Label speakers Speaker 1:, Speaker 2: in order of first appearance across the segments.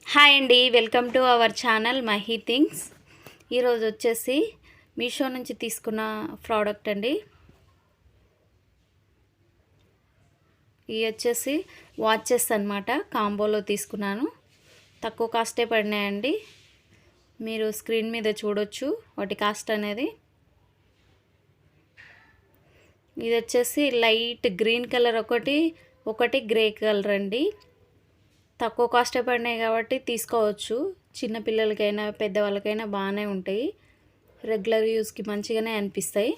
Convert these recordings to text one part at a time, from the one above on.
Speaker 1: Hi అండి, welcome to our channel Mahi things. ఈరోజు వచ్చేసి మీషో నుంచి తీసుకున్న ప్రోడక్ట్ అండి. ఇవి వచ్చేసి వాచెస్ అన్నమాట. కాంబోలో తీసుకున్నాను. తక్కువ కాస్టే పడినాయండి. మీరు స్క్రీన్ మీద చూడొచ్చు వాటి కాస్ట్ అనేది. ఇది వచ్చేసి లైట్ గ్రీన్ కలర్ ఒకటి గ్రే కలర్ అండి. తక్కువ కాస్టే పడినాయి కాబట్టి తీసుకోవచ్చు. చిన్నపిల్లలకైనా పెద్దవాళ్ళకైనా బాగానే ఉంటాయి. రెగ్యులర్ యూస్కి మంచిగానే అనిపిస్తాయి.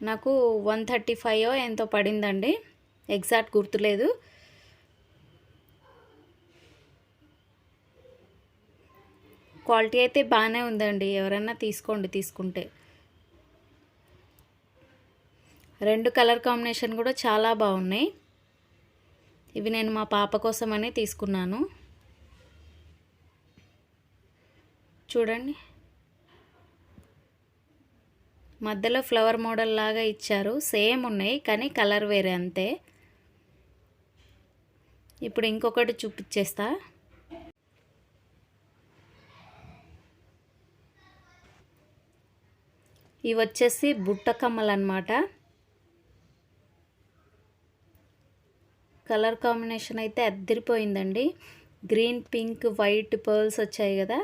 Speaker 1: నాకు 135 ఎంతో పడిందండి, ఎగ్జాక్ట్ గుర్తులేదు. క్వాలిటీ అయితే బాగానే ఉందండి, ఎవరైనా తీసుకోండి తీసుకుంటే. రెండు కలర్ కాంబినేషన్ కూడా చాలా బాగున్నాయి. ఇవి నేను మా పాప కోసమని తీసుకున్నాను. చూడండి, మధ్యలో ఫ్లవర్ మోడల్ లాగా ఇచ్చారు. సేమ్ ఉన్నాయి కానీ కలర్ వేరే అంతే. ఇప్పుడు ఇంకొకటి చూపించేస్తా. ఇవి వచ్చేసి బుట్ట కమ్మలు అన్నమాట. కలర్ కాంబినేషన్ అయితే అద్దరిపోయిందండి. గ్రీన్, పింక్, వైట్ పర్ల్స్ వచ్చాయి కదా,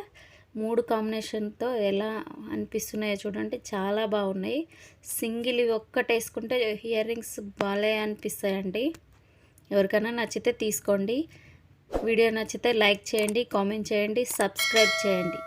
Speaker 1: మూడు కాంబినేషన్తో ఎలా అనిపిస్తున్నాయో చూడండి, చాలా బాగున్నాయి. సింగిల్ ఇవి ఒక్కటి వేసుకుంటే ఇయర్ రింగ్స్ బాగా అనిపిస్తాయండి. ఎవరికైనా నచ్చితే తీసుకోండి. వీడియో నచ్చితే లైక్ చేయండి, కామెంట్ చేయండి, సబ్స్క్రైబ్ చేయండి.